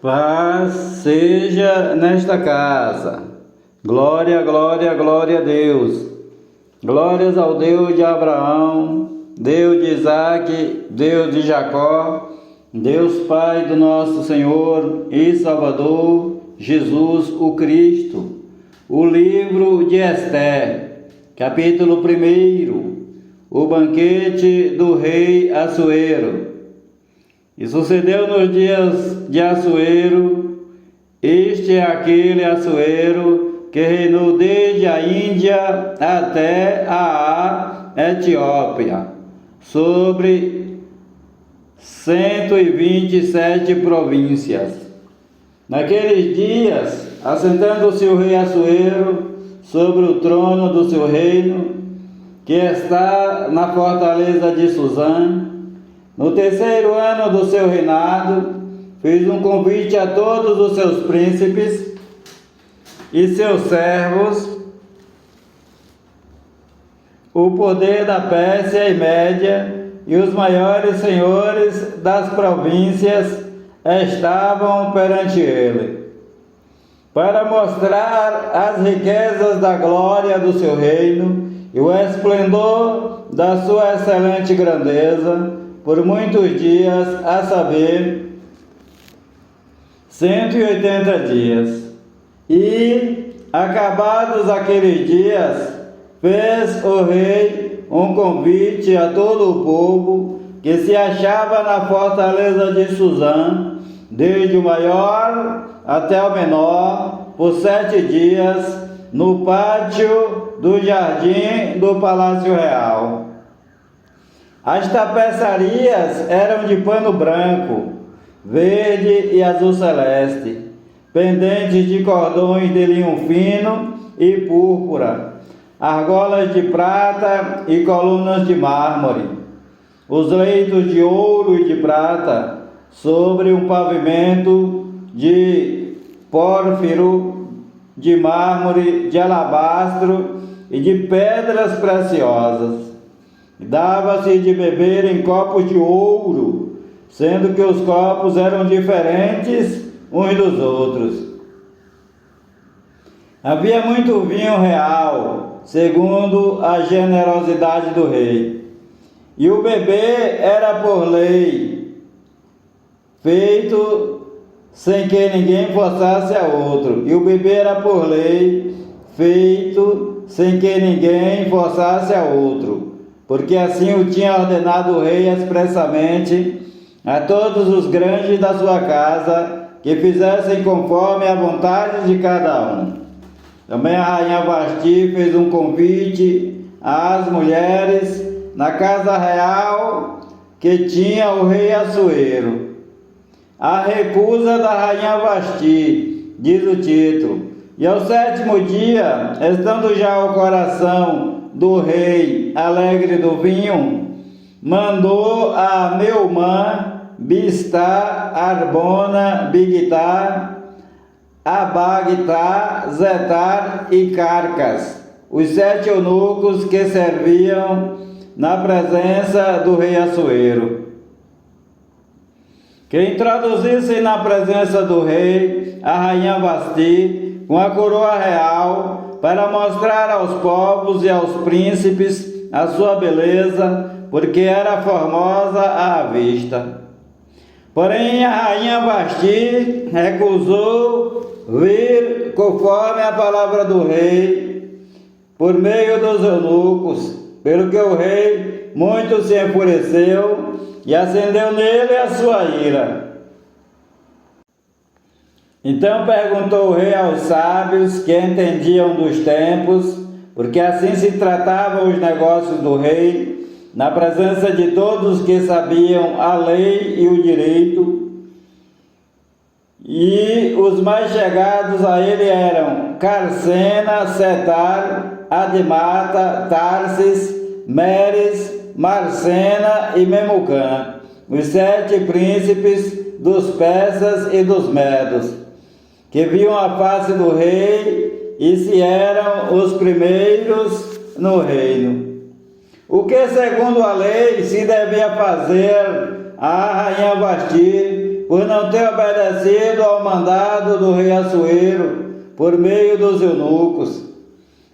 Paz seja nesta casa. Glória, glória, glória a Deus. Glórias ao Deus de Abraão, Deus de Isaac, Deus de Jacó, Deus Pai do nosso Senhor e Salvador, Jesus o Cristo. O livro de Esther, capítulo 1, o banquete do rei Assuero. E sucedeu nos dias de Assuero, este é aquele Assuero que reinou desde a Índia até a Etiópia, sobre 127 províncias. Naqueles dias, assentando-se o rei Assuero sobre o trono do seu reino, que está na fortaleza de Suzã, no terceiro ano do seu reinado, fez um convite a todos os seus príncipes e seus servos. O poder da Pérsia e Média e os maiores senhores das províncias estavam perante ele, para mostrar as riquezas da glória do seu reino e o esplendor da sua excelente grandeza, por muitos dias, a saber, 180 dias. E, acabados aqueles dias, fez o rei um convite a todo o povo que se achava na fortaleza de Suzã, desde o maior até o menor, por 7 dias, no pátio do jardim do Palácio Real. As tapeçarias eram de pano branco, verde e azul celeste, pendentes de cordões de linho fino e púrpura, argolas de prata e colunas de mármore. Os leitos de ouro e de prata, sobre um pavimento de pórfiro, de mármore, de alabastro e de pedras preciosas. Dava-se de beber em copos de ouro, sendo que os copos eram diferentes uns dos outros. Havia muito vinho real, segundo a generosidade do rei. E o beber era por lei, feito sem que ninguém forçasse a outro. E o beber era por lei, feito sem que ninguém forçasse a outro. Porque assim o tinha ordenado o rei expressamente a todos os grandes da sua casa, que fizessem conforme a vontade de cada um. Também a rainha Vasti fez um convite às mulheres na casa real que tinha o rei Assuero. A recusa da rainha Vasti, diz o título. E ao 7º dia, estando já o coração do rei alegre do vinho, mandou a Meumã, Bistá, Arbona, Bigtá, Abagtá, Zetar e Carcas, os 7 eunucos que serviam na presença do rei Assuero, que introduzissem na presença do rei a rainha Vasti com a coroa real, para mostrar aos povos e aos príncipes a sua beleza, porque era formosa à vista. Porém, a rainha Vasti recusou vir conforme a palavra do rei, por meio dos eunucos, pelo que o rei muito se enfureceu e acendeu nele a sua ira. Então perguntou o rei aos sábios que entendiam dos tempos, porque assim se tratavam os negócios do rei, na presença de todos que sabiam a lei e o direito. E os mais chegados a ele eram Carcena, Setar, Admata, Tarsis, Meres, Marcena e Memucã, os 7 príncipes dos persas e dos medos, que viam a face do rei e se eram os primeiros no reino. O que, segundo a lei, se devia fazer a rainha Vasti, por não ter obedecido ao mandado do rei Assuero, por meio dos eunucos.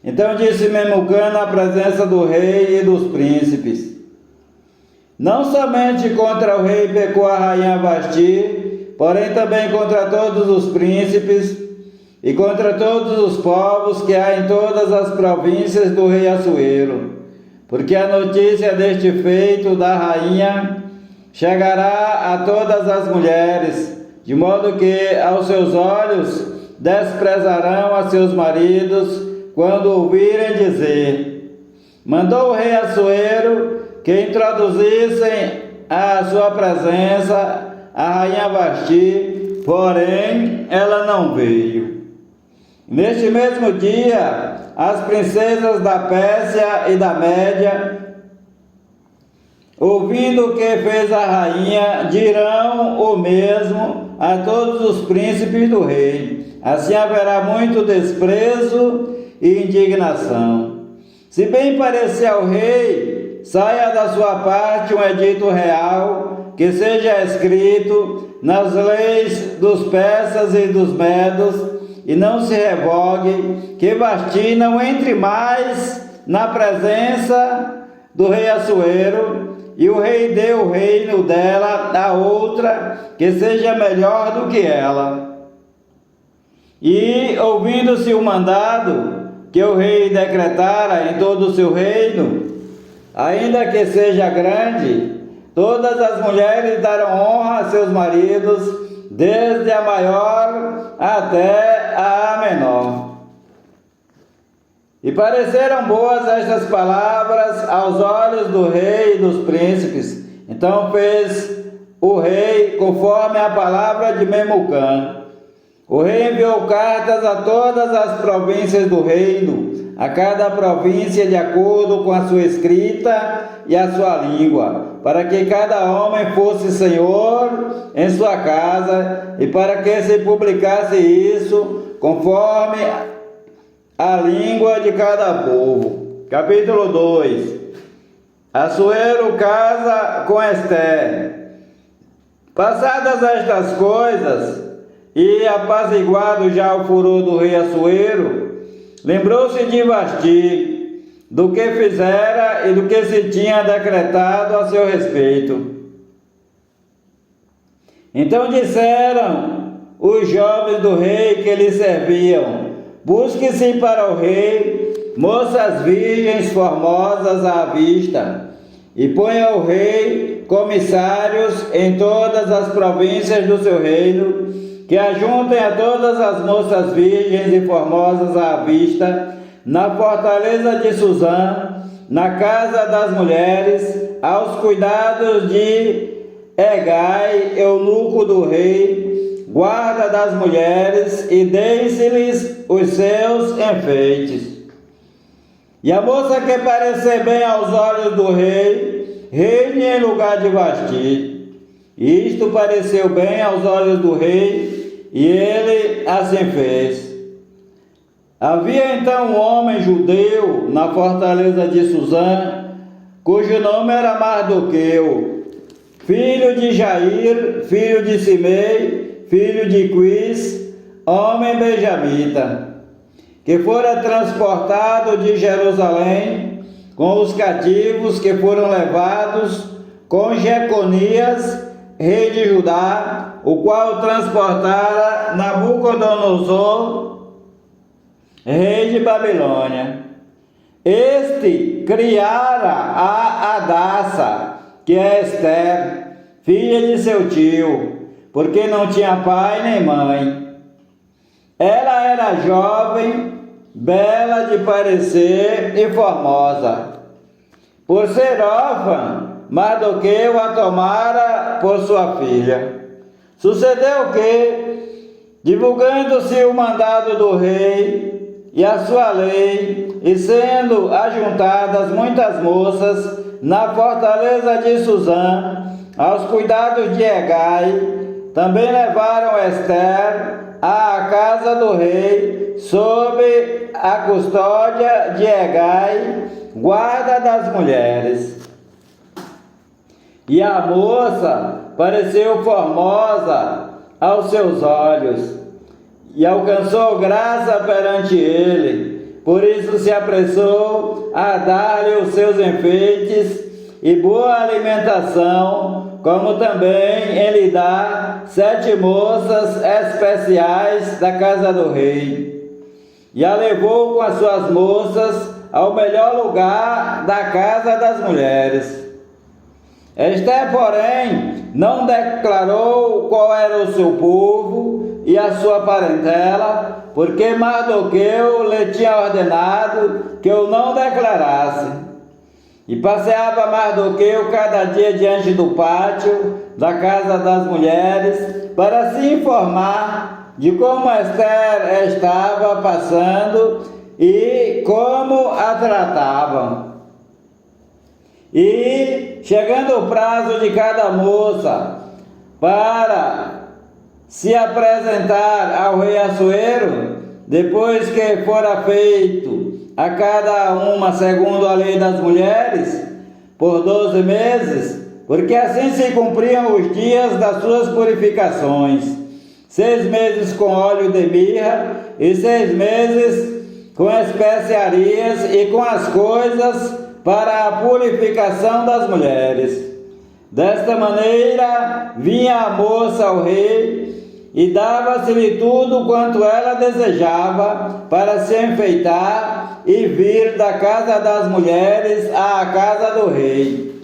Então disse Memucã na presença do rei e dos príncipes: não somente contra o rei pecou a rainha Vasti, porém também contra todos os príncipes e contra todos os povos que há em todas as províncias do rei Assuero, porque a notícia deste feito da rainha chegará a todas as mulheres, de modo que aos seus olhos desprezarão a seus maridos quando ouvirem dizer: mandou o rei Assuero que introduzissem à sua presença a rainha Vasti, porém ela não veio. Neste mesmo dia, as princesas da Pérsia e da Média, ouvindo o que fez a rainha, dirão o mesmo a todos os príncipes do rei. Assim haverá muito desprezo e indignação. Se bem parecer ao rei, saia da sua parte um edito real, que seja escrito nas leis dos persas e dos medos, e não se revogue, que Vasti não entre mais na presença do rei Assuero, e o rei dê o reino dela a outra, que seja melhor do que ela. E, ouvindo-se o mandado que o rei decretara em todo o seu reino, ainda que seja grande, todas as mulheres darão honra a seus maridos, desde a maior até a menor. E pareceram boas estas palavras aos olhos do rei e dos príncipes. Então fez o rei conforme a palavra de Memucã. O rei enviou cartas a todas as províncias do reino, a cada província de acordo com a sua escrita e a sua língua, para que cada homem fosse senhor em sua casa, e para que se publicasse isso conforme a língua de cada povo. Capítulo 2. Assuero casa com Ester. Passadas estas coisas, e apaziguado já o furor do rei Assuero, lembrou-se de Vasti, do que fizera e do que se tinha decretado a seu respeito. Então disseram os jovens do rei que lhe serviam: busque-se para o rei moças virgens formosas à vista, e ponha o rei comissários em todas as províncias do seu reino, que ajuntem a todas as moças virgens e formosas à vista, na fortaleza de Suzã, na casa das mulheres, aos cuidados de Hegai, eunuco do rei, guarda das mulheres, e deem-se-lhes os seus enfeites. E a moça que parecer bem aos olhos do rei, reine em lugar de Vasti. Isto pareceu bem aos olhos do rei, e ele assim fez. Havia então um homem judeu na fortaleza de Suzã, cujo nome era Mardoqueu, filho de Jair, filho de Simei, filho de Quis, homem benjamita, que fora transportado de Jerusalém com os cativos que foram levados com Jeconias, rei de Judá, o qual transportara Nabucodonosor, rei de Babilônia. Este criara a Hadassa, que é Ester, filha de seu tio, porque não tinha pai nem mãe. Ela era jovem, bela de parecer e formosa. Por ser órfã, Mardoqueu a tomara por sua filha. Sucedeu que, divulgando-se o mandado do rei e a sua lei, e sendo ajuntadas muitas moças na fortaleza de Suzã, aos cuidados de Hegai, também levaram Ester à casa do rei, sob a custódia de Hegai, guarda das mulheres. E a moça pareceu formosa aos seus olhos e alcançou graça perante ele. Por isso se apressou a dar-lhe os seus enfeites e boa alimentação, como também ele dá 7 moças especiais da casa do rei. E a levou com as suas moças ao melhor lugar da casa das mulheres. Esther, porém, não declarou qual era o seu povo e a sua parentela, porque Mardoqueu lhe tinha ordenado que o não declarasse. E passeava Mardoqueu cada dia diante do pátio da casa das mulheres, para se informar de como Esther estava passando e como a tratavam. E, chegando o prazo de cada moça para se apresentar ao rei Assuero, depois que fora feito a cada uma segundo a lei das mulheres, por 12 meses, porque assim se cumpriam os dias das suas purificações, 6 meses com óleo de mirra e 6 meses com especiarias e com as coisas para a purificação das mulheres. Desta maneira vinha a moça ao rei e dava-se-lhe tudo quanto ela desejava para se enfeitar e vir da casa das mulheres à casa do rei.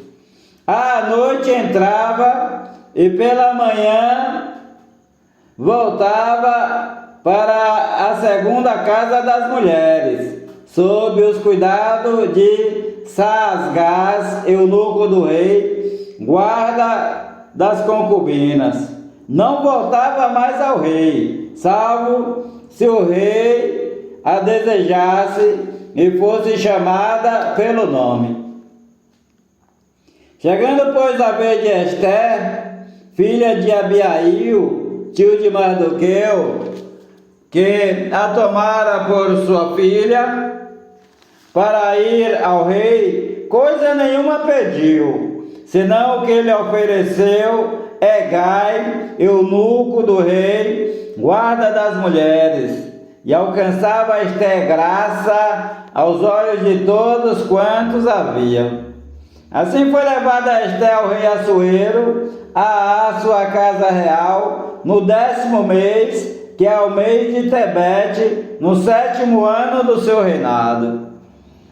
À noite entrava e pela manhã voltava para a segunda casa das mulheres, sob os cuidados de Saasgás, eunuco do rei, guarda das concubinas. Não voltava mais ao rei, salvo se o rei a desejasse e fosse chamada pelo nome. Chegando, pois, a vez de Esther, filha de Abiail, tio de Mardoqueu, que a tomara por sua filha, para ir ao rei, coisa nenhuma pediu, senão o que lhe ofereceu Hegai, eunuco do rei, guarda das mulheres, e alcançava Esther graça aos olhos de todos quantos haviam. Assim foi levada Esther ao rei Assuero, à sua casa real, no 10º mês, que é o mês de Tebete, no 7º ano do seu reinado.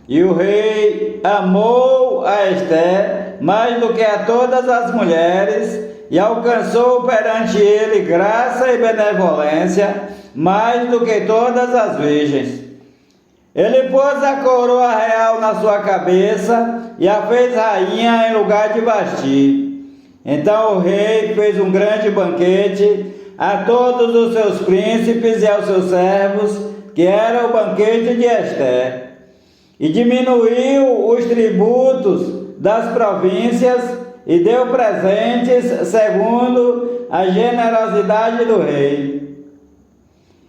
E o rei amou a Esther mais do que a todas as mulheres, e alcançou perante ele graça e benevolência mais do que todas as virgens. Ele pôs a coroa real na sua cabeça e a fez rainha em lugar de Vasti. Então o rei fez um grande banquete a todos os seus príncipes e aos seus servos, que era o banquete de Esther. E diminuiu os tributos das províncias e deu presentes segundo a generosidade do rei.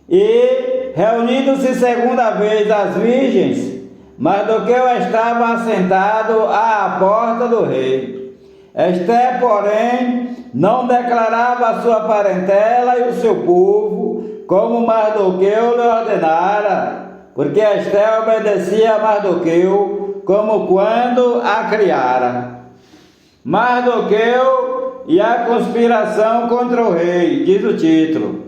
E, reunindo-se segunda vez as virgens, Mardoqueu estava assentado à porta do rei. Esther, porém, não declarava a sua parentela e o seu povo, como Mardoqueu lhe ordenara, porque Esther obedecia a Mardoqueu, como quando a criara. Mardoqueu e a conspiração contra o rei, diz o título.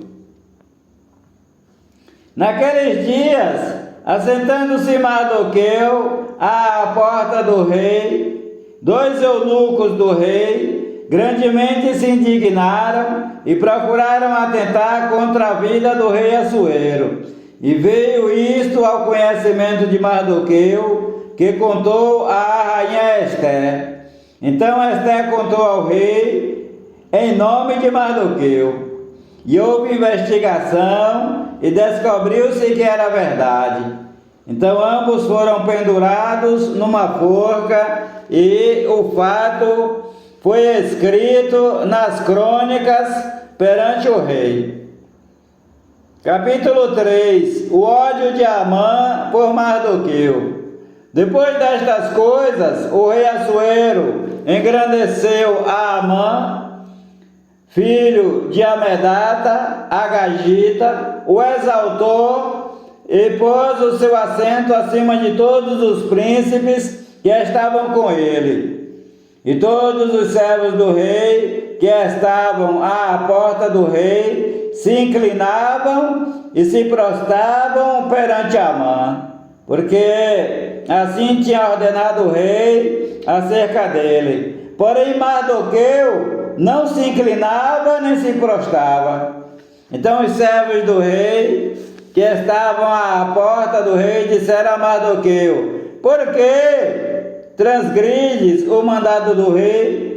Naqueles dias, assentando-se Mardoqueu à porta do rei, 2 eunucos do rei grandemente se indignaram e procuraram atentar contra a vida do rei Assuero. E veio isto ao conhecimento de Mardoqueu, que contou à rainha Esther. Então Esther contou ao rei em nome de Mardoqueu. E houve investigação e descobriu-se que era verdade. Então ambos foram pendurados numa forca e o fato foi escrito nas crônicas perante o rei. Capítulo 3. O ódio de Amã por Mardoqueu. Depois destas coisas, o rei Assuero engrandeceu a Amã filho de Amedata, Agagita, o exaltou e pôs o seu assento acima de todos os príncipes que estavam com ele. E todos os servos do rei que estavam à porta do rei se inclinavam e se prostravam perante Amã, porque assim tinha ordenado o rei acerca dele. Porém Mardoqueu não se inclinava nem se prostrava. Então os servos do rei que estavam à porta do rei disseram a Mardoqueu: por que transgrides o mandado do rei?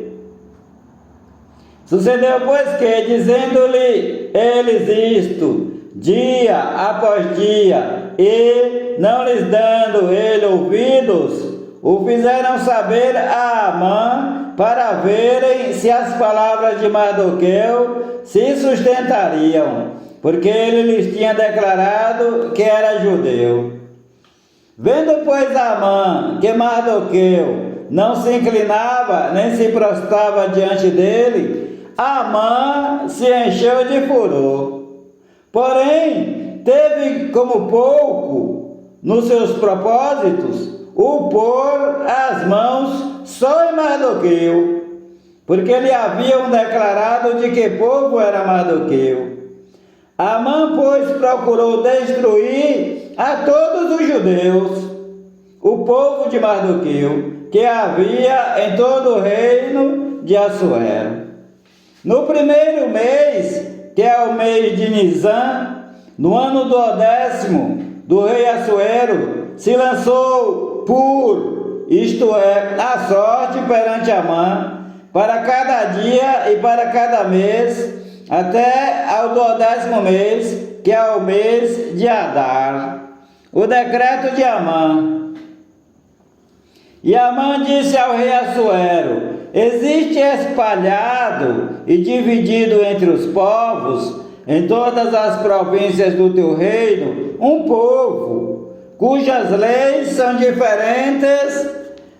Sucedeu, pois, que, dizendo-lhe eles isto, dia após dia, e não lhes dando ele ouvidos, o fizeram saber a Amã, para verem se as palavras de Mardoqueu se sustentariam, porque ele lhes tinha declarado que era judeu. Vendo, pois, Amã que Mardoqueu não se inclinava nem se prostrava diante dele, Amã se encheu de furor. Porém, teve como pouco nos seus propósitos o pôr as mãos só em Mardoqueu, porque lhe haviam declarado de que povo era Mardoqueu. Amã, pois, procurou destruir a todos os judeus, o povo de Mardoqueu, que havia em todo o reino de Assuero. No primeiro mês, que é o mês de Nisan, no ano do 10º do rei Assuero, se lançou isto é, a sorte perante Amã, para cada dia e para cada mês, até ao 10º mês, que é o mês de Adar, o decreto de Amã. E Amã disse ao rei Assuero: existe espalhado e dividido entre os povos, em todas as províncias do teu reino, um povo, cujas leis são diferentes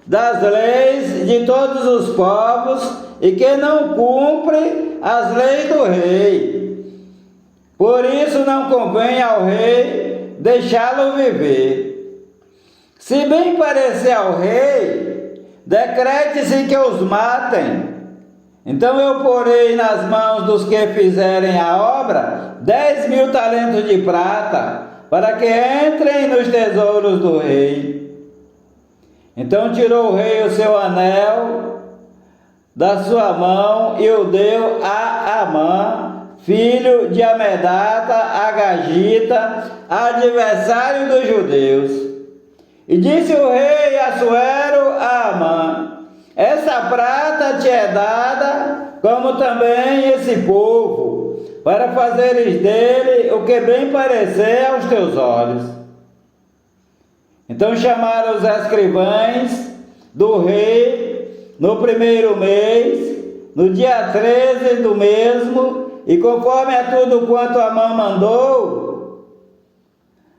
das leis de todos os povos e que não cumpre as leis do rei. Por isso não convém ao rei deixá-lo viver. Se bem parecer ao rei, decrete-se que os matem. Então eu porei nas mãos dos que fizerem a obra 10.000 talentos de prata, para que entrem nos tesouros do rei. Então tirou o rei o seu anel da sua mão e o deu a Amã, filho de Amedata, Agagita, adversário dos judeus. E disse o rei Assuero a Amã: essa prata te é dada, como também esse povo, para fazeres dele o que bem parecer aos teus olhos. Então chamaram os escrivães do rei no primeiro mês, no dia 13 do mesmo, e conforme a tudo quanto Amã mandou,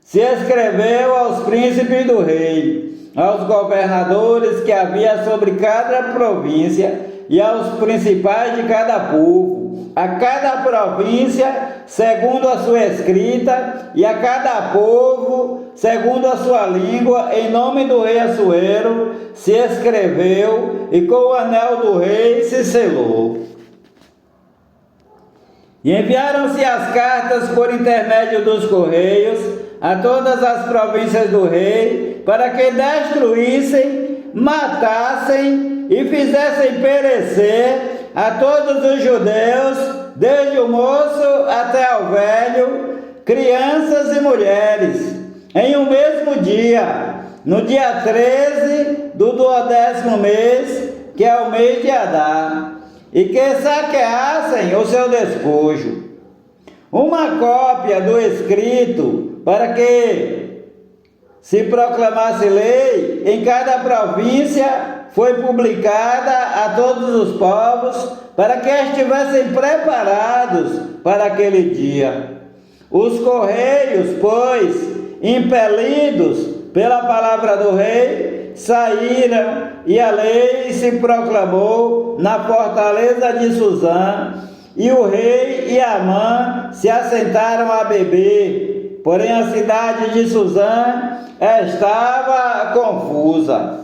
se escreveu aos príncipes do rei, aos governadores que havia sobre cada província e aos principais de cada povo, a cada província segundo a sua escrita e a cada povo segundo a sua língua, em nome do rei Assuero, se escreveu e com o anel do rei se selou. E enviaram-se as cartas por intermédio dos correios a todas as províncias do rei, para que destruíssem, matassem e fizessem perecer a todos os judeus, desde o moço até ao velho, crianças e mulheres, em um mesmo dia, no dia 13 do 10º mês, que é o mês de Adar, e que saqueassem o seu despojo. Uma cópia do escrito, para que se proclamasse lei em cada província, foi publicada a todos os povos, para que estivessem preparados para aquele dia. Os correios, pois, impelidos pela palavra do rei, saíram, e a lei se proclamou na fortaleza de Suzã, e o rei e Amã se assentaram a beber, porém a cidade de Suzã estava confusa.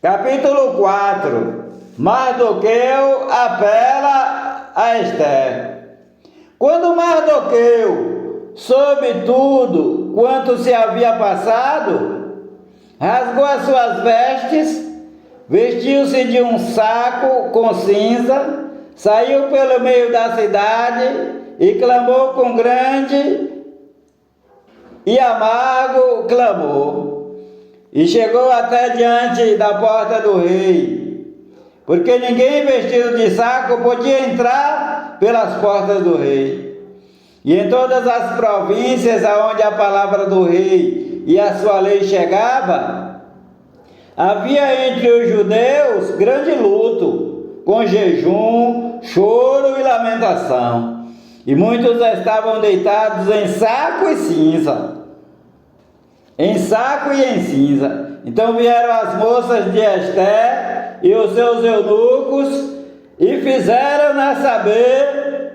Capítulo 4. Mardoqueu apela a Ester. Quando Mardoqueu soube tudo quanto se havia passado, rasgou as suas vestes, vestiu-se de um saco com cinza, saiu pelo meio da cidade e clamou com grande e amargo clamor. E chegou até diante da porta do rei, porque ninguém vestido de saco podia entrar pelas portas do rei. E em todas as províncias aonde a palavra do rei e a sua lei chegava, havia entre os judeus grande luto, com jejum, choro e lamentação. E muitos estavam deitados em saco e cinza. Em saco e em cinza. Então vieram as moças de Ester e os seus eunucos e fizeram-na saber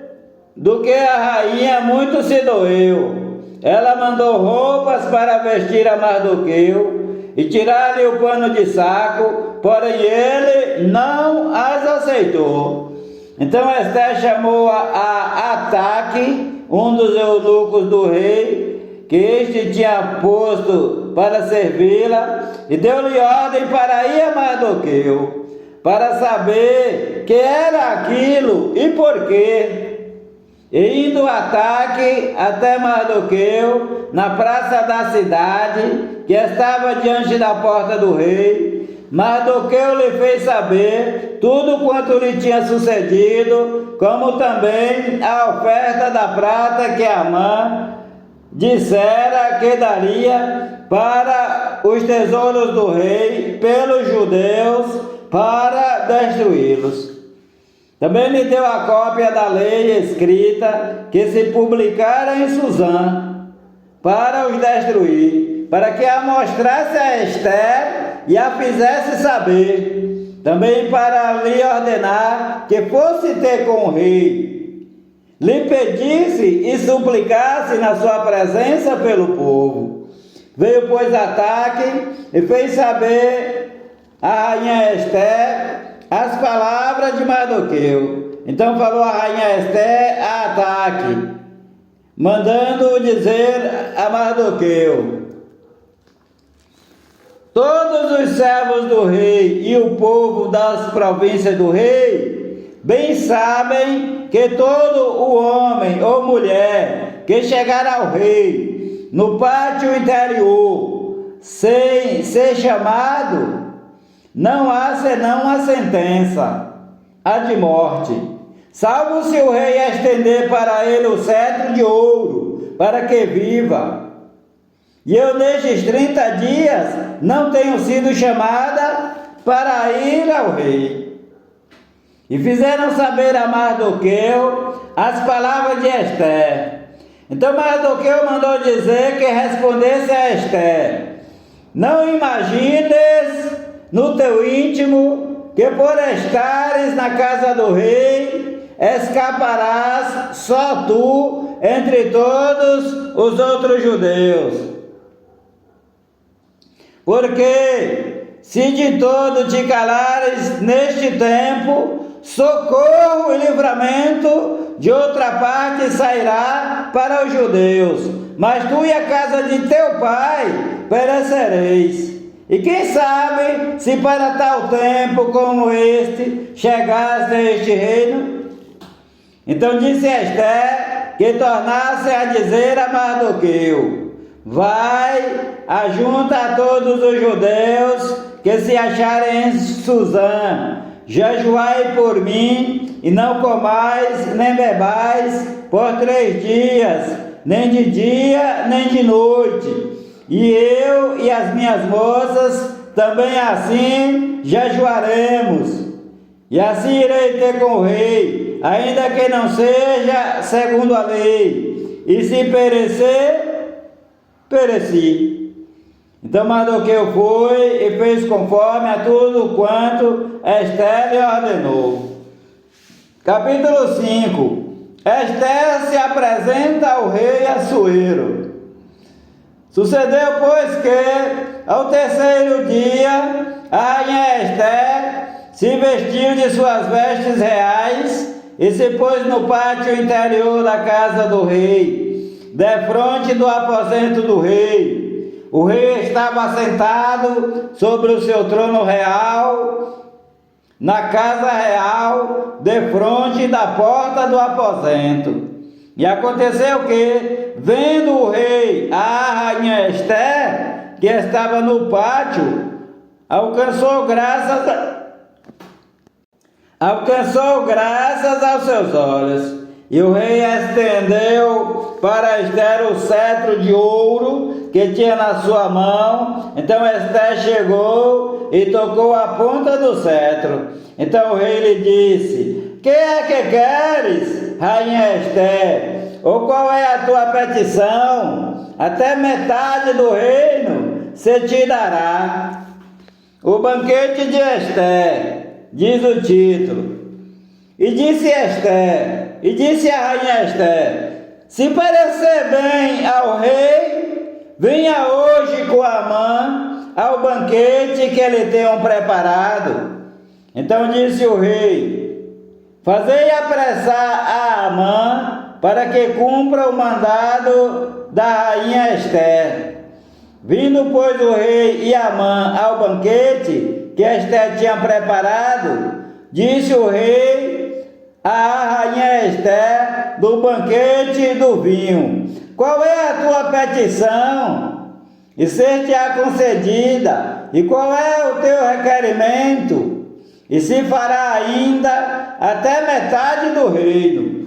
do que a rainha muito se doeu. Ela mandou roupas para vestir a Mardoqueu e tirar-lhe o pano de saco, porém ele não as aceitou. Então Ester chamou a Ataque, um dos eunucos do rei, que este tinha posto para servi-la, e deu-lhe ordem para ir a Mardoqueu, para saber que era aquilo e por quê. E indo Ataque até Mardoqueu, na praça da cidade, que estava diante da porta do rei, Mardoqueu lhe fez saber tudo quanto lhe tinha sucedido, como também a oferta da prata que Amã dissera que daria para os tesouros do rei, pelos judeus, para destruí-los. Também lhe deu a cópia da lei escrita que se publicara em Suzã, para os destruir, para que a mostrasse a Ester e a fizesse saber, também para lhe ordenar que fosse ter com o rei, lhe pedisse e suplicasse na sua presença pelo povo. Veio, pois, Ataque e fez saber a rainha Ester as palavras de Mardoqueu. Então falou a rainha Ester a Ataque, mandando dizer a Mardoqueu: todos os servos do rei e o povo das províncias do rei bem sabem que todo o homem ou mulher que chegar ao rei no pátio interior sem ser chamado, não há senão a sentença, a de morte, salvo se o rei estender para ele o cetro de ouro, para que viva. E eu nestes 30 dias não tenho sido chamada para ir ao rei. E fizeram saber a Mardoqueu as palavras de Ester. Então Mardoqueu mandou dizer que respondesse a Ester: não imagines no teu íntimo que por estares na casa do rei escaparás só tu entre todos os outros judeus. Porque se de todo te calares neste tempo, socorro e livramento de outra parte sairá para os judeus, mas tu e a casa de teu pai perecereis. E quem sabe se para tal tempo como este chegaste a este reino? Então disse Ester que tornasse a dizer a Mardoqueu: vai, ajunta a todos os judeus que se acharem em Suzã, jejuai por mim, e não comais nem bebais por 3 dias, nem de dia nem de noite. E eu e as minhas moças também assim jejuaremos. E assim irei ter com o rei, ainda que não seja segundo a lei. E se perecer, pereci. Então Mardoqueu foi e fez conforme a tudo quanto Ester lhe ordenou. Capítulo 5. Ester se apresenta ao rei Assuero. Sucedeu, pois, que, ao terceiro dia, a rainha Ester se vestiu de suas vestes reais e se pôs no pátio interior da casa do rei, defronte do aposento do rei. O rei estava sentado sobre o seu trono real, na casa real, defronte da porta do aposento. E aconteceu que, vendo o rei a rainha Ester, que estava no pátio, alcançou graças aos seus olhos. E o rei estendeu para Ester o cetro de ouro que tinha na sua mão. Então Ester chegou e tocou a ponta do cetro. Então o rei lhe disse: que é que queres, rainha Ester? Ou qual é a tua petição? Até metade do reino se te dará. O banquete de Ester, diz o título. E disse a rainha Ester: se parecer bem ao rei, venha hoje com Amã ao banquete que lhe tenham preparado. Então disse o rei: fazei apressar a Amã para que cumpra o mandado da rainha Ester. Vindo, pois, o rei e Amã ao banquete que Ester tinha preparado, disse o rei a rainha Ester do banquete e do vinho: qual é a tua petição? E ser-te-á concedida. E qual é o teu requerimento? E se fará ainda até metade do reino.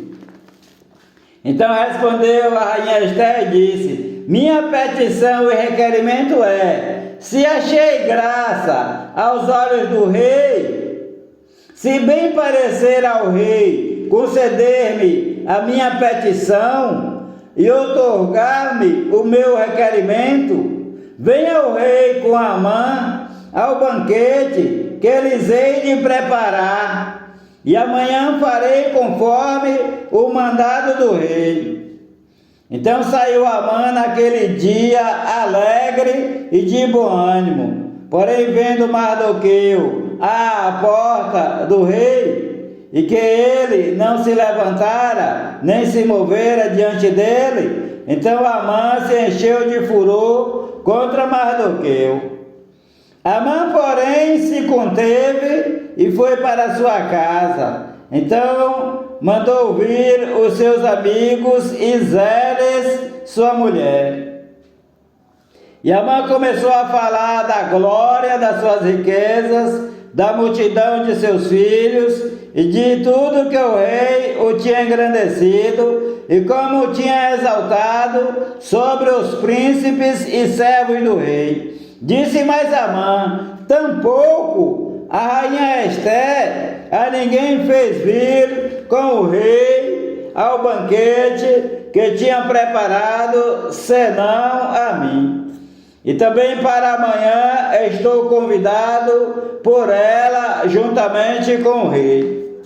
Então respondeu a rainha Ester e disse: minha petição e requerimento é: se achei graça aos olhos do rei, se bem parecer ao rei conceder-me a minha petição e outorgar-me o meu requerimento, venha o rei com Amã ao banquete que lhes hei de preparar, e amanhã farei conforme o mandado do rei. Então saiu Amã naquele dia alegre e de bom ânimo. Porém, vendo Mardoqueu à porta do rei, e que ele não se levantara, nem se movera diante dele, então Amã se encheu de furor contra Mardoqueu. Amã, porém, se conteve e foi para sua casa. Então mandou vir os seus amigos e Zeres, sua mulher. E Amã começou a falar da glória das suas riquezas, da multidão de seus filhos e de tudo que o rei o tinha engrandecido e como o tinha exaltado sobre os príncipes e servos do rei. Disse mais Amã: tampouco a rainha Ester a ninguém fez vir com o rei ao banquete que tinha preparado, senão a mim. E também para amanhã estou convidado por ela juntamente com o rei.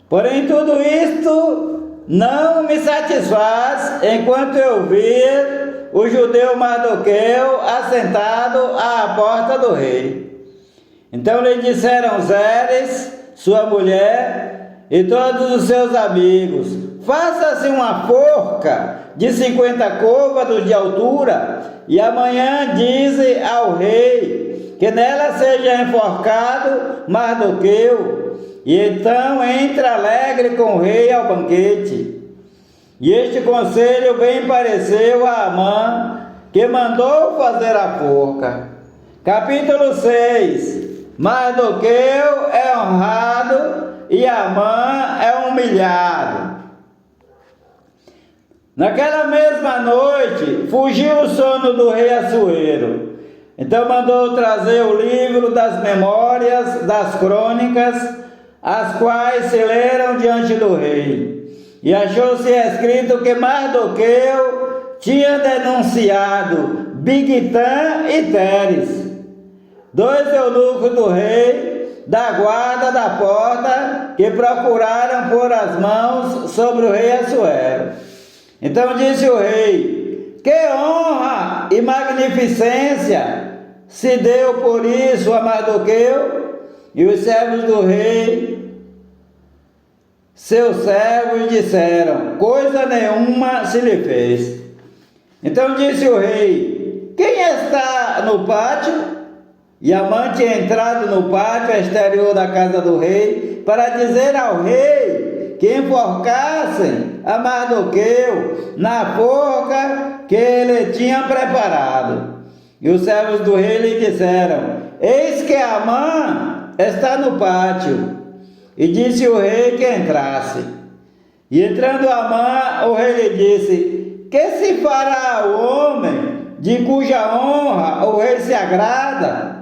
Porém tudo isto não me satisfaz enquanto eu vir o judeu Mardoqueu assentado à porta do rei. Então lhe disseram Zeres, sua mulher, e todos os seus amigos: faça-se uma forca de 50 côvados de altura, e amanhã dize ao rei que nela seja enforcado Mardoqueu, e então entra alegre com o rei ao banquete. E este conselho bem pareceu a Amã, que mandou fazer a forca. Capítulo 6. Mardoqueu é honrado e Amã é humilhado. Naquela mesma noite, fugiu o sono do rei Assuero. Então mandou trazer o livro das memórias das crônicas, as quais se leram diante do rei. E achou-se escrito que Mardoqueu tinha denunciado Bigtã e Teres, dois eunucos do rei, da guarda da porta, que procuraram pôr as mãos sobre o rei Assuero. Então disse o rei: que honra e magnificência se deu por isso a Mardoqueu? E os servos do rei, seus servos, disseram: coisa nenhuma se lhe fez. Então disse o rei: quem está no pátio? E Amã tinha entrado no pátio exterior da casa do rei para dizer ao rei que enforcassem a Mardoqueu na forca que ele tinha preparado. E os servos do rei lhe disseram: eis que Amã está no pátio. E disse o rei que entrasse. E entrando Amã, o rei lhe disse: que se fará ao homem de cuja honra o rei se agrada?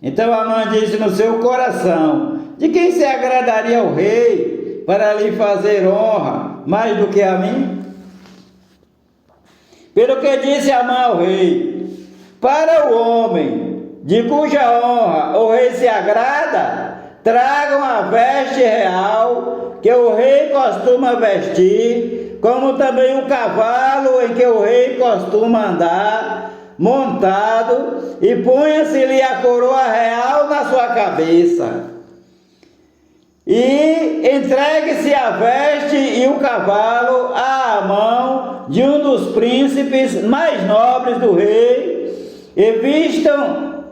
Então Amã disse no seu coração: de quem se agradaria o rei para lhe fazer honra mais do que a mim? Pelo que disse Amã ao rei: para o homem de cuja honra o rei se agrada, tragam a veste real que o rei costuma vestir, como também o cavalo em que o rei costuma andar montado, e ponha-se-lhe a coroa real na sua cabeça. E entregue-se a veste e o cavalo à mão de um dos príncipes mais nobres do rei, e vistam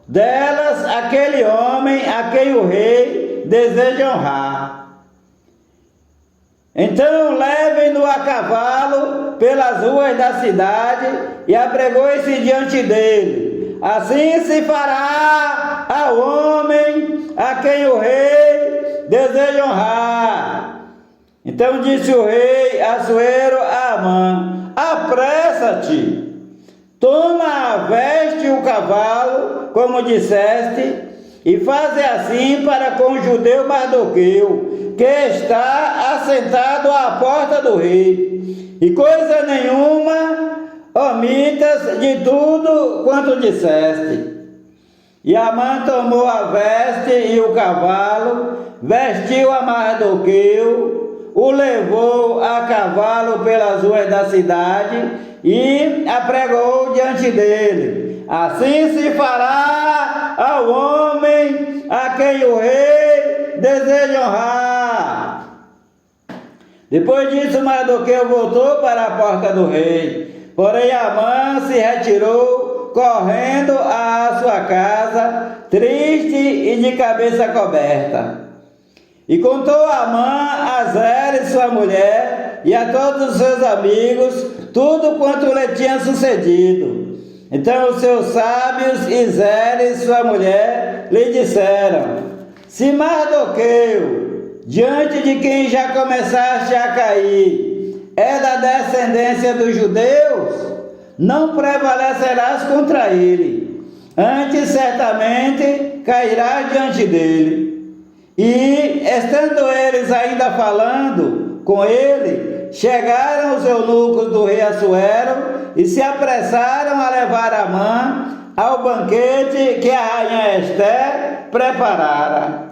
delas aquele homem a quem o rei deseja honrar. Então levem-no a cavalo pelas ruas da cidade e apregoe-se diante dele. Assim se fará ao homem a quem o rei deseja honrar. Então disse o rei Assuero a Amã: apressa-te, toma a veste e o cavalo, como disseste, e faze assim para com o judeu Mardoqueu, que está assentado à porta do rei, e coisa nenhuma omitas de tudo quanto disseste. E Amã tomou a veste e o cavalo, vestiu a Mardoqueu, o levou a cavalo pelas ruas da cidade e apregou diante dele. Assim se fará ao homem a quem o rei deseja honrar. Depois disso, Mardoqueu voltou para a porta do rei. Porém, Amã se retirou, correndo à sua casa, triste e de cabeça coberta. E contou Amã a Zeres, sua mulher, e a todos os seus amigos, tudo quanto lhe tinha sucedido. Então os seus sábios e Zeres, sua mulher, lhe disseram: se Mardoqueu, diante de quem já começaste a cair, é da descendência dos judeus, não prevalecerás contra ele, antes certamente cairás diante dele. E, estando eles ainda falando com ele, chegaram os eunucos do rei Assuero e se apressaram a levar Amã ao banquete que a rainha Ester preparara.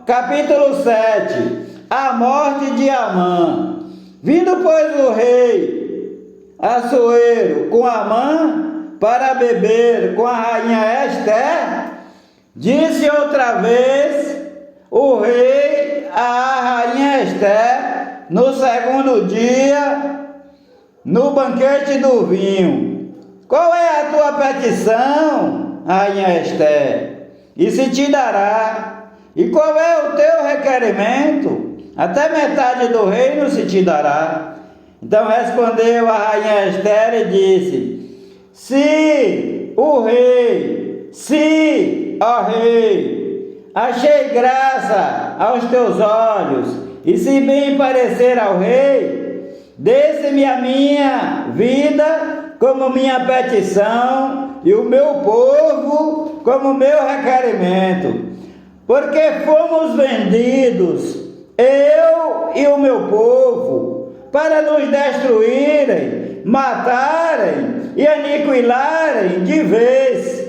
Capítulo 7. A morte de Amã. Vindo, pois, o rei Assuero com Amã para beber com a rainha Ester, disse outra vez o rei à rainha Ester no segundo dia, no banquete do vinho: qual é a tua petição, rainha Ester? E se te dará. E qual é o teu requerimento? Até metade do reino se te dará. Então respondeu a rainha Ester e disse: se o rei, se, ó rei, achei graça aos teus olhos, e se bem parecer ao rei, dê-se-me a minha vida como minha petição, e o meu povo como meu requerimento. Porque fomos vendidos, eu e o meu povo, para nos destruírem, matarem e aniquilarem de vez.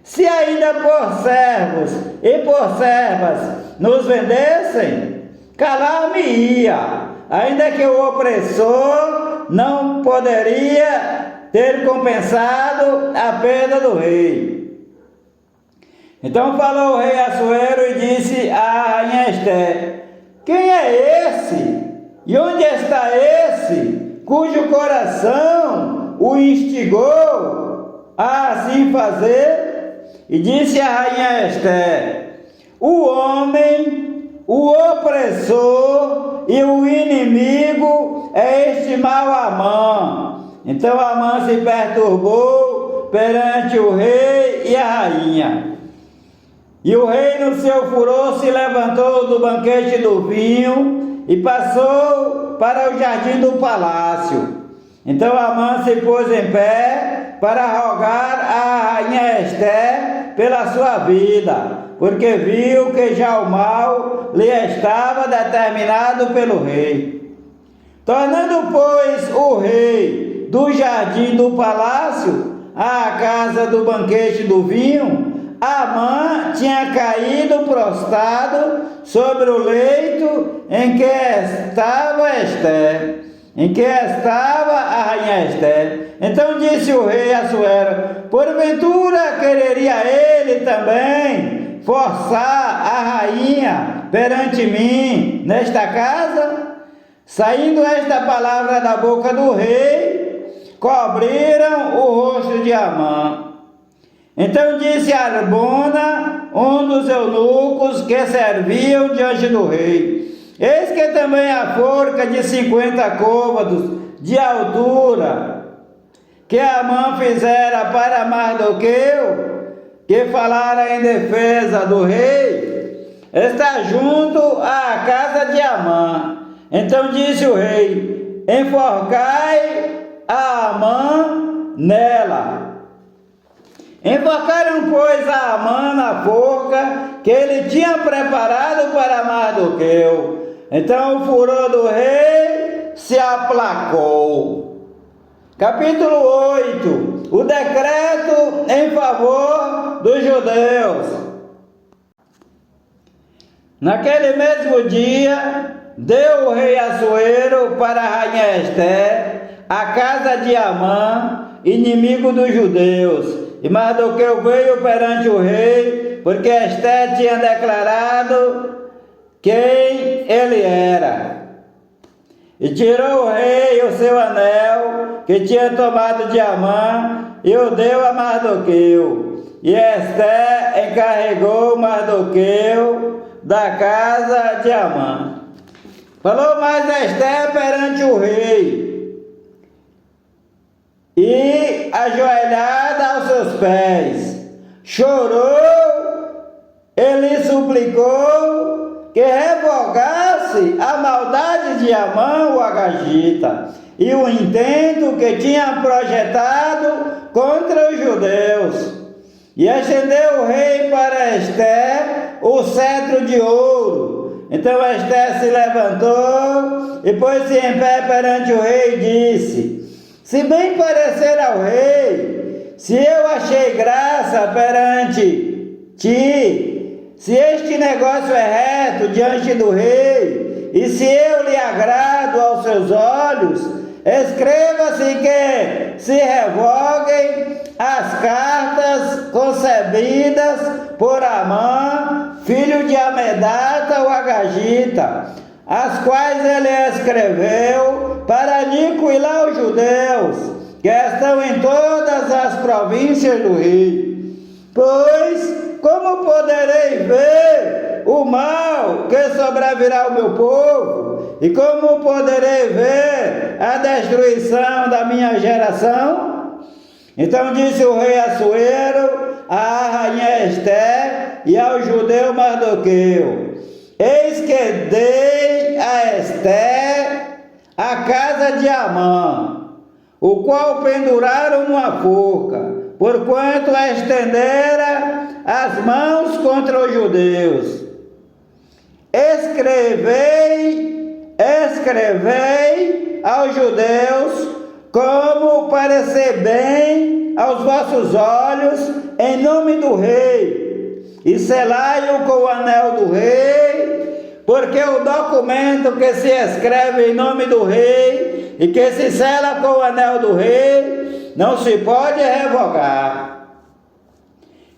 Se ainda por servos e por servas nos vendessem, calar-me-ia, ainda que o opressor não poderia ter compensado a perda do rei. Então falou o rei Assuero e disse à rainha Ester: quem é esse? E onde está esse, cujo coração o instigou a assim fazer? E disse a rainha Ester: o homem, o opressor e o inimigo é este mau Amã. Então Amã se perturbou perante o rei e a rainha. E o rei, no seu furor, se levantou do banquete do vinho e passou para o jardim do palácio. Então Amã se pôs em pé para rogar à rainha Ester pela sua vida, porque viu que já o mal lhe estava determinado pelo rei. Tornando, pois, o rei do jardim do palácio à casa do banquete do vinho, Amã tinha caído prostrado sobre o leito em que estava Ester, em que estava a rainha Ester. Então disse o rei Assuero: porventura quereria ele também forçar a rainha perante mim nesta casa? Saindo esta palavra da boca do rei, cobriram o rosto de Amã. Então disse Arbona, um dos eunucos que serviam diante do rei: eis que também a forca de 50 côvados de altura que Amã fizera para Mardoqueu, que falara em defesa do rei, está junto à casa de Amã. Então disse o rei: enforcai a Amã nela. Enforcaram, pois, a Amã na forca que ele tinha preparado para Mardoqueu. Então o furor do rei se aplacou. Capítulo 8. O decreto em favor dos judeus. Naquele mesmo dia, deu o rei Assuero para a rainha Ester a casa de Amã, inimigo dos judeus. E Mardoqueu veio perante o rei, porque Ester tinha declarado quem ele era. E tirou o rei o seu anel, que tinha tomado de Amã, e o deu a Mardoqueu. E Ester encarregou Mardoqueu da casa de Amã. Falou mais Ester perante o rei, e ajoelhada aos seus pés, chorou, ele suplicou que revogasse a maldade de Amã o agagita e o intento que tinha projetado contra os judeus. E estendeu o rei para Ester o cetro de ouro. Então Ester se levantou e pôs-se em pé perante o rei e disse: se bem parecer ao rei, se eu achei graça perante ti, se este negócio é reto diante do rei, e se eu lhe agrado aos seus olhos, escreva-se que se revoguem as cartas concebidas por Amã, filho de Amedata o agagita, as quais ele escreveu para aniquilar os judeus que estão em todas as províncias do rei. Pois, como poderei ver o mal que sobrevirá ao meu povo? E como poderei ver a destruição da minha geração? Então disse o rei Assuero à rainha Ester e ao judeu Mardoqueu: eis que dei a Ester a casa de Amã, o qual penduraram numa forca, porquanto estendera as mãos contra os judeus. Escrevei aos judeus como parecer bem aos vossos olhos, em nome do rei, e selai-o com o anel do rei, porque o documento que se escreve em nome do rei, e que se sela com o anel do rei, não se pode revogar.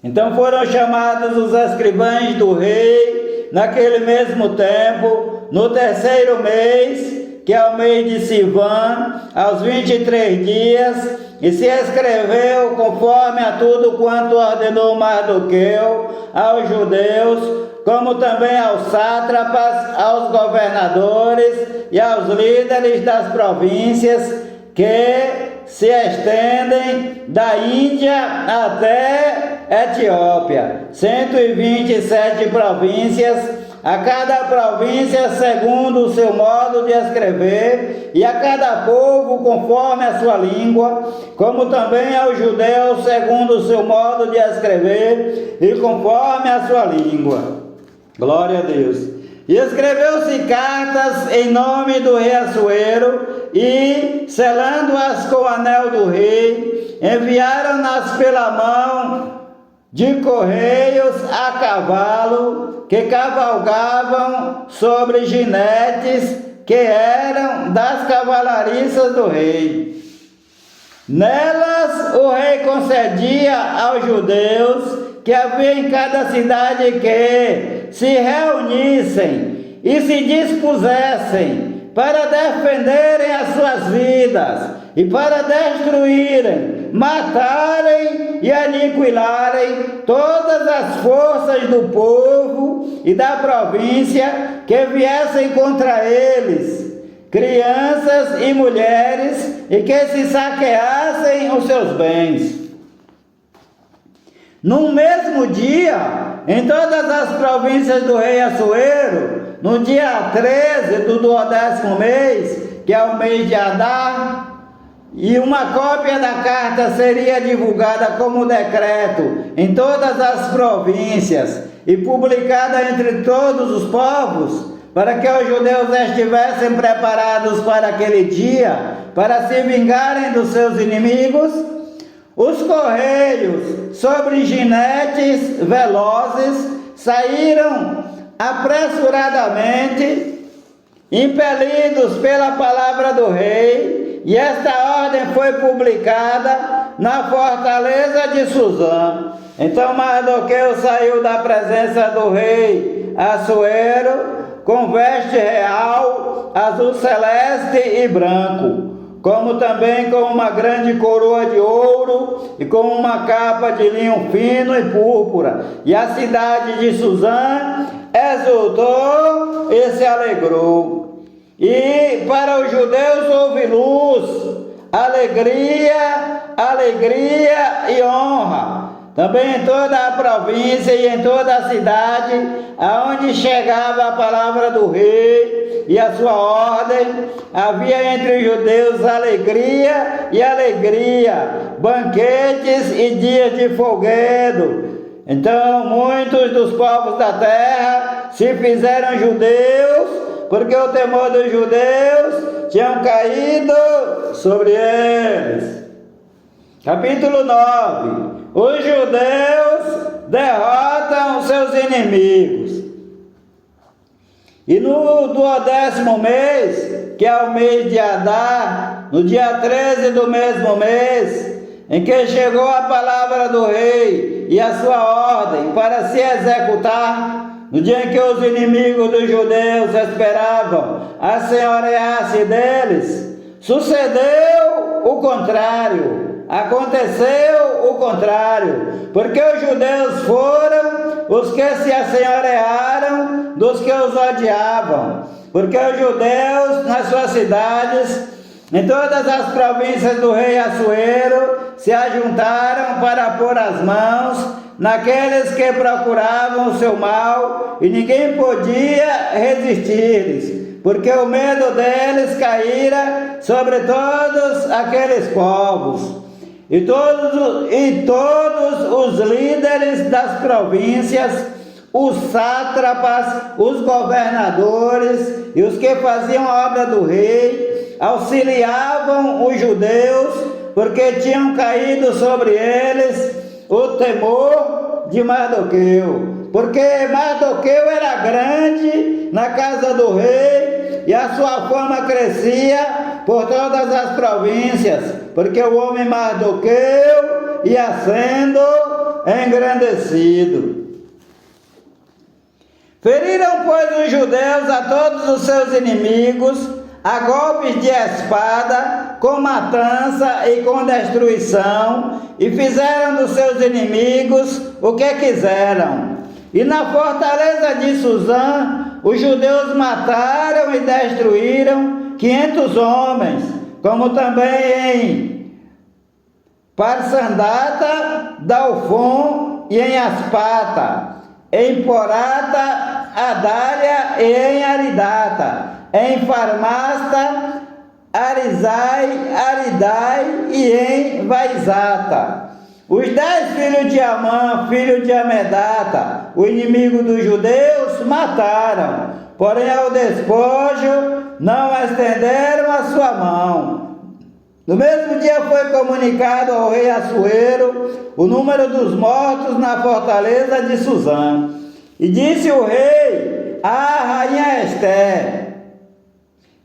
Então foram chamados os escrivães do rei, naquele mesmo tempo, no terceiro mês, que é o mês de Sivan, aos 23 dias, e se escreveu conforme a tudo quanto ordenou Mardoqueu aos judeus, como também aos sátrapas, aos governadores e aos líderes das províncias que se estendem da Índia até Etiópia, 127 províncias, a cada província segundo o seu modo de escrever, e a cada povo conforme a sua língua, como também aos judeus segundo o seu modo de escrever e conforme a sua língua. Glória a Deus. E escreveu-se cartas em nome do rei Assuero, e, selando-as com o anel do rei, enviaram-nas pela mão de correios a cavalo, que cavalgavam sobre jinetes que eram das cavalariças do rei. Nelas o rei concedia aos judeus que havia em cada cidade que se reunissem e se dispusessem para defenderem as suas vidas e para destruírem, matarem e aniquilarem todas as forças do povo e da província que viessem contra eles, crianças e mulheres, e que se saqueassem os seus bens. No mesmo dia, em todas as províncias do rei Assuero, no dia 13 do 12º mês, que é o mês de Adar, e uma cópia da carta seria divulgada como decreto em todas as províncias e publicada entre todos os povos, para que os judeus estivessem preparados para aquele dia, para se vingarem dos seus inimigos. Os correios sobre jinetes velozes saíram apressuradamente, impelidos pela palavra do rei, e esta ordem foi publicada na fortaleza de Suzã. Então Mardoqueu saiu da presença do rei Assuero com veste real, azul celeste e branco, como também com uma grande coroa de ouro e com uma capa de linho fino e púrpura. E a cidade de Suzã exultou e se alegrou. E para os judeus houve luz, alegria, alegria e honra. Também em toda a província e em toda a cidade, aonde chegava a palavra do rei e a sua ordem, havia entre os judeus alegria e alegria, banquetes e dias de folguedo. Então muitos dos povos da terra se fizeram judeus, porque o temor dos judeus tinha caído sobre eles. Capítulo 9. Os judeus derrotam seus inimigos. E no 12º mês, que é o mês de Adar, no dia 13 do mesmo mês, em que chegou a palavra do rei e a sua ordem para se executar, no dia em que os inimigos dos judeus esperavam assenhorear-se deles, sucedeu o contrário. Aconteceu o contrário, porque os judeus foram os que se assenhorearam dos que os odiavam, porque os judeus nas suas cidades, em todas as províncias do rei Assuero, se ajuntaram para pôr as mãos naqueles que procuravam o seu mal, e ninguém podia resistir-lhes, porque o medo deles caíra sobre todos aqueles povos. E todos os líderes das províncias, os sátrapas, os governadores e os que faziam a obra do rei, auxiliavam os judeus, porque tinham caído sobre eles o temor de Mardoqueu. Porque Mardoqueu era grande na casa do rei, e a sua fama crescia por todas as províncias, porque o homem Mardoqueu ia sendo engrandecido. Feriram, pois, os judeus a todos os seus inimigos, a golpes de espada, com matança e com destruição, e fizeram dos seus inimigos o que quiseram. E na fortaleza de Suzã, os judeus mataram e destruíram 500 homens, como também em Parsandata, Dalfon e em Aspata, em Porata, Adália e em Aridata, em Farmasta, Aridai e em Vaizata. Os 10 filhos de Amã, filho de Amedata, o inimigo dos judeus, mataram, porém ao despojo não estenderam a sua mão. No mesmo dia foi comunicado ao rei Assuero o número dos mortos na fortaleza de Suzã. E disse o rei à rainha Ester: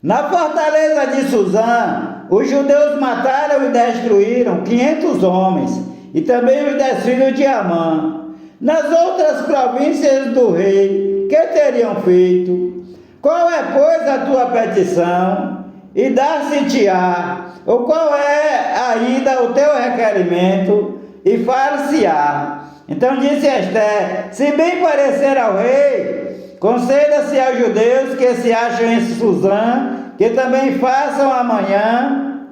na fortaleza de Suzã, os judeus mataram e destruíram 500 homens, e também os 10 filhos de Amã. Nas outras províncias do rei, que teriam feito? Qual é, pois, a tua petição? E dar-se-te-á. Ou qual é ainda o teu requerimento? E far-se-á. Então disse Ester: se bem parecer ao rei, conceda-se aos judeus que se acham em Suzã, que também façam amanhã,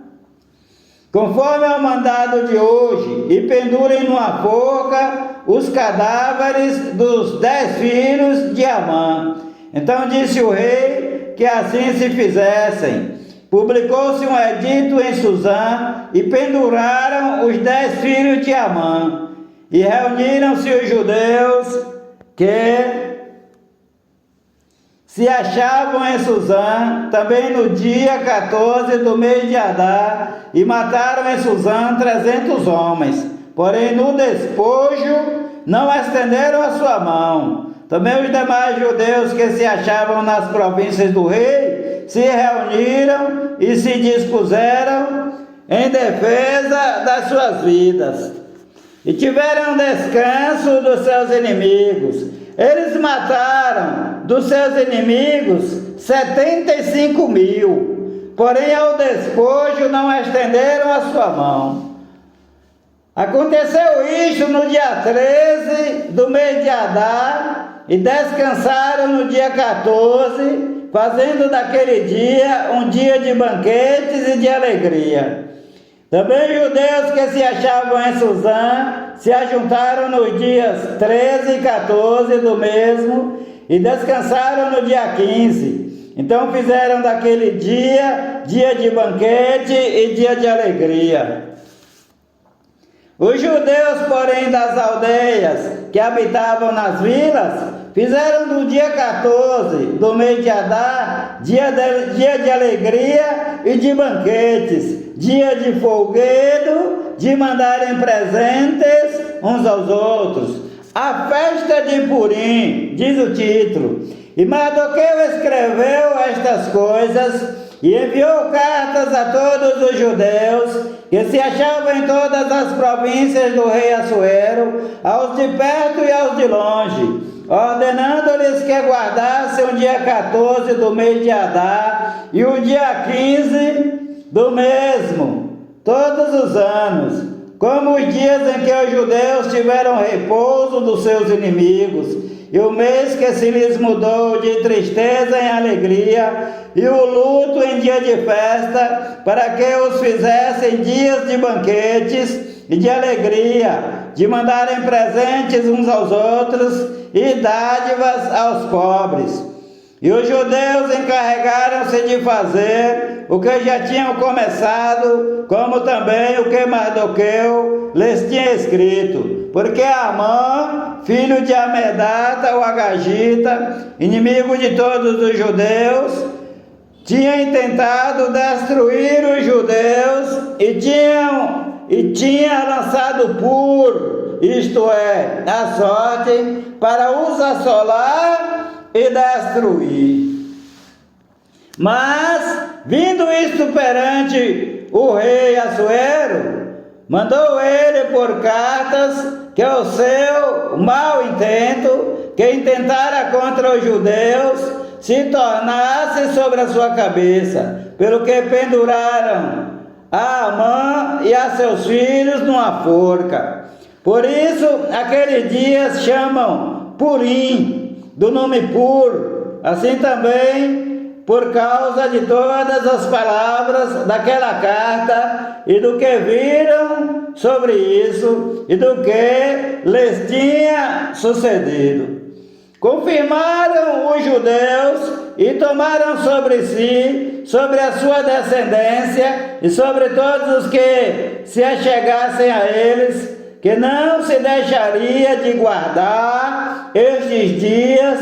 conforme ao mandado de hoje, e pendurem numa forca os cadáveres dos 10 filhos de Amã. Então disse o rei que assim se fizessem. Publicou-se um edito em Suzã, e penduraram os 10 filhos de Amã. E reuniram-se os judeus que se achavam em Suzã, também no dia 14 do mês de Adar, e mataram em Suzã 300 homens. Porém, no despojo, não estenderam a sua mão. Também os demais judeus que se achavam nas províncias do rei se reuniram e se dispuseram em defesa das suas vidas. E tiveram descanso dos seus inimigos. Eles mataram dos seus inimigos 75.000, porém ao despojo não estenderam a sua mão. Aconteceu isto no dia 13 do mês de Adar, e descansaram no dia 14, fazendo daquele dia um dia de banquetes e de alegria. Também judeus que se achavam em Suzã se ajuntaram nos dias 13 e 14 do mesmo, e descansaram no dia 15. Então fizeram daquele dia dia de banquete e dia de alegria. Os judeus, porém, das aldeias que habitavam nas vilas, fizeram do dia 14 do mês de Adar dia de alegria e de banquetes, dia de folguedo, de mandarem presentes uns aos outros. A festa de Purim, diz o título. E Mardoqueu escreveu estas coisas e enviou cartas a todos os judeus que se achavam em todas as províncias do rei Assuero, aos de perto e aos de longe, ordenando-lhes que guardassem o dia 14 do mês de Adar e o dia 15 do mesmo, todos os anos, como os dias em que os judeus tiveram repouso dos seus inimigos, e o mês que se lhes mudou de tristeza em alegria, e o luto em dia de festa, para que os fizessem dias de banquetes e de alegria, de mandarem presentes uns aos outros e dádivas aos pobres. E os judeus encarregaram-se de fazer o que já tinham começado, como também o que Mardoqueu lhes tinha escrito. Porque Amã, filho de Amedata, o Agagita, inimigo de todos os judeus, tinha intentado destruir os judeus e tinha lançado puro, isto é, a sorte, para os assolar e destruir. Mas, vindo isto perante o rei Assuero, mandou ele por cartas que o seu mau intento, que intentara contra os judeus, se tornasse sobre a sua cabeça, pelo que penduraram a Amã e a seus filhos numa forca. Por isso, aqueles dias chamam Purim, do nome puro, assim também por causa de todas as palavras daquela carta e do que viram sobre isso e do que lhes tinha sucedido. Confirmaram os judeus e tomaram sobre si, sobre a sua descendência e sobre todos os que se achegassem a eles, que não se deixaria de guardar estes dias,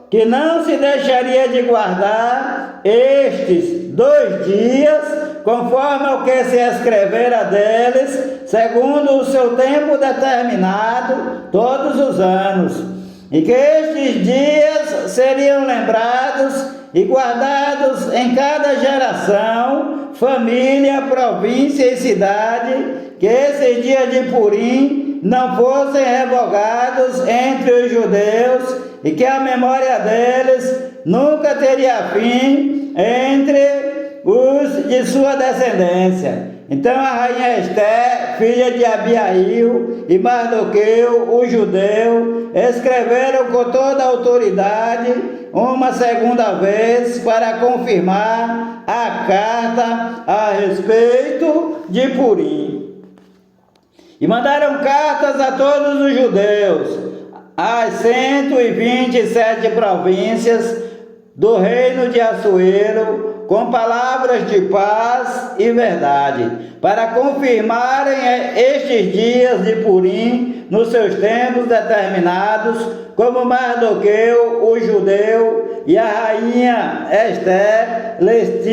que não se deixaria de guardar estes 2 dias, conforme o que se escrevera deles, segundo o seu tempo determinado, todos os anos, e que estes dias seriam lembrados e guardados em cada geração, família, província e cidade, que esses dias de Purim não fossem revogados entre os judeus, e que a memória deles nunca teria fim entre os de sua descendência. Então a rainha Esté, filha de Abiail, e Mardoqueu, o judeu, escreveram com toda a autoridade uma segunda vez para confirmar a carta a respeito de Purim. E mandaram cartas a todos os judeus, as 127 províncias do reino de Assuero, com palavras de paz e verdade, para confirmarem estes dias de Purim nos seus tempos determinados, como Mardoqueu, o judeu, e a rainha Esté lhes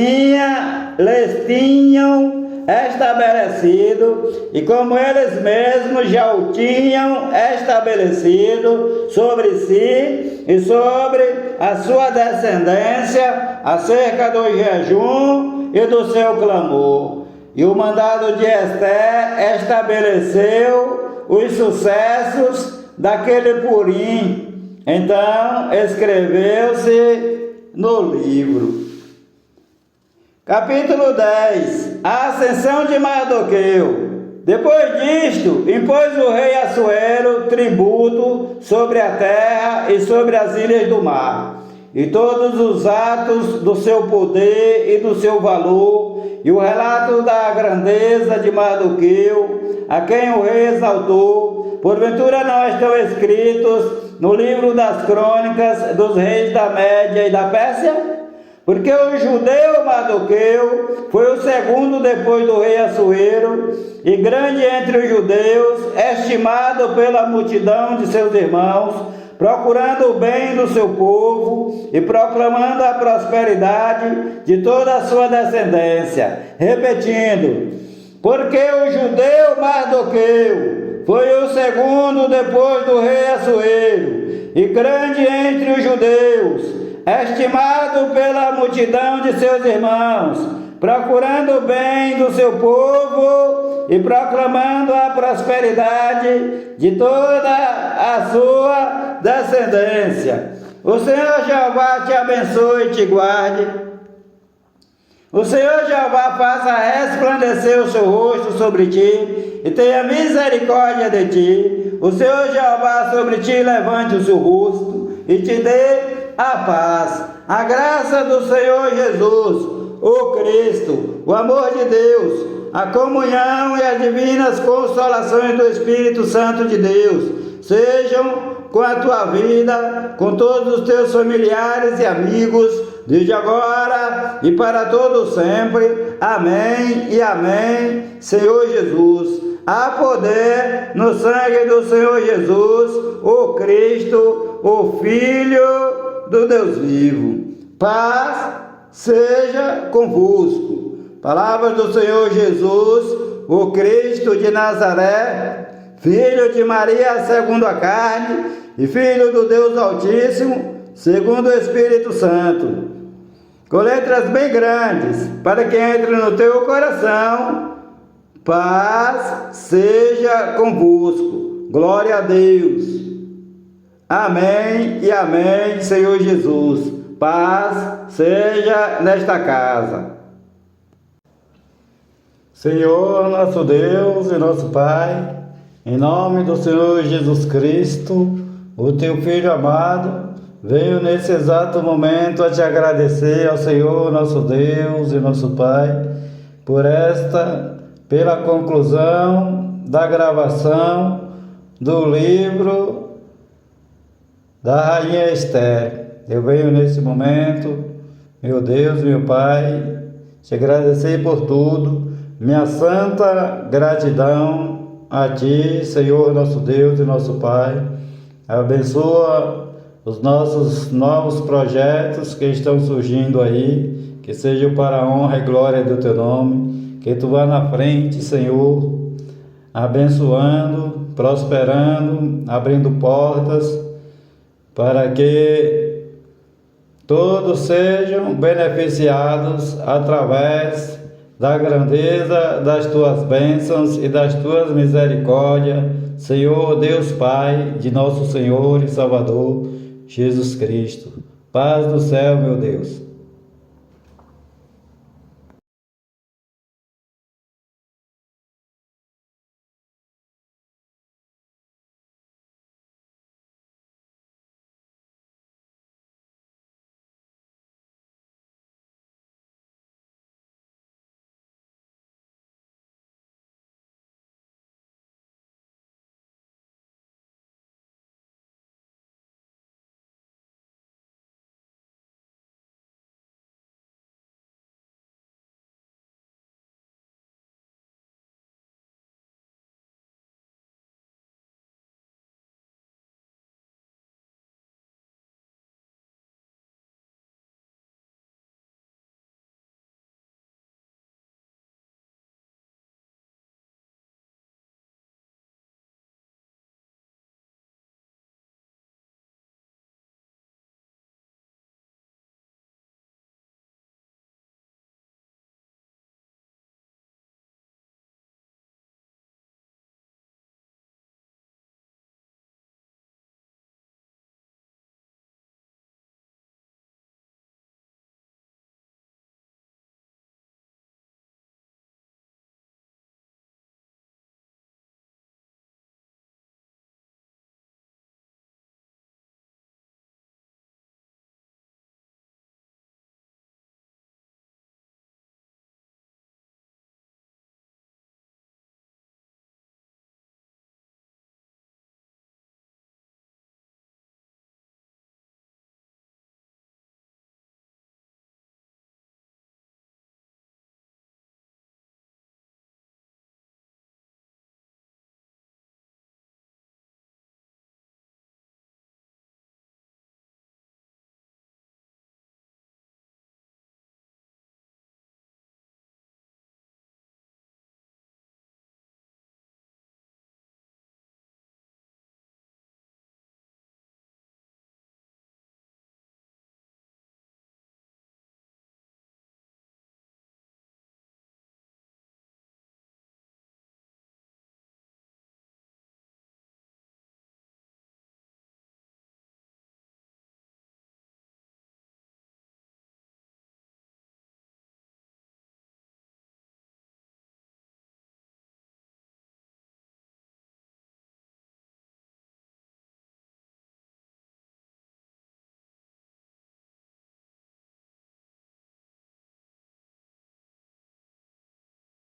tinham estabelecido, e como eles mesmos já o tinham estabelecido sobre si e sobre a sua descendência, acerca do jejum e do seu clamor. E o mandado de Esté estabeleceu os sucessos daquele Purim. Então escreveu-se no livro. Capítulo 10. A ascensão de Mardoqueu. Depois disto, impôs o rei Assuero tributo sobre a terra e sobre as ilhas do mar, e todos os atos do seu poder e do seu valor, e o relato da grandeza de Mardoqueu, a quem o rei exaltou, porventura não estão escritos no livro das crônicas dos reis da Média e da Pérsia? Porque o judeu Mardoqueu foi o segundo depois do rei Assuero, e grande entre os judeus, estimado pela multidão de seus irmãos, procurando o bem do seu povo e proclamando a prosperidade de toda a sua descendência. Repetindo, porque o judeu Mardoqueu foi o segundo depois do rei Assuero, e grande entre os judeus, estimado pela multidão de seus irmãos, procurando o bem do seu povo e proclamando a prosperidade de toda a sua descendência. O Senhor Jeová te abençoe e te guarde. O Senhor Jeová faça resplandecer o seu rosto sobre ti e tenha misericórdia de ti. O Senhor Jeová sobre ti levante o seu rosto e te dê a paz. A graça do Senhor Jesus, o Cristo, o amor de Deus, a comunhão e as divinas consolações do Espírito Santo de Deus sejam com a tua vida, com todos os teus familiares e amigos, desde agora e para todo sempre. Amém e amém. Senhor Jesus, há poder no sangue do Senhor Jesus, o Cristo, o Filho do Deus vivo. Paz seja convosco. Palavras do Senhor Jesus, o Cristo de Nazaré, Filho de Maria segundo a carne e Filho do Deus Altíssimo, segundo o Espírito Santo. Com letras bem grandes, para que entre no teu coração, paz seja convosco. Glória a Deus. Amém e amém, Senhor Jesus. Paz seja nesta casa. Senhor, nosso Deus e nosso Pai, em nome do Senhor Jesus Cristo, o teu Filho amado, venho nesse exato momento a te agradecer ao Senhor, nosso Deus e nosso Pai, pela conclusão da gravação do livro da Rainha Esther. Eu venho nesse momento, meu Deus, meu Pai, te agradecer por tudo, minha santa gratidão a Ti, Senhor, nosso Deus e nosso Pai. Abençoa os nossos novos projetos que estão surgindo aí, que sejam para a honra e glória do Teu nome, que Tu vá na frente, Senhor, abençoando, prosperando, abrindo portas, para que todos sejam beneficiados através da grandeza das Tuas bênçãos e das Tuas misericórdias, Senhor Deus Pai, de nosso Senhor e Salvador, Jesus Cristo. Paz do céu, meu Deus.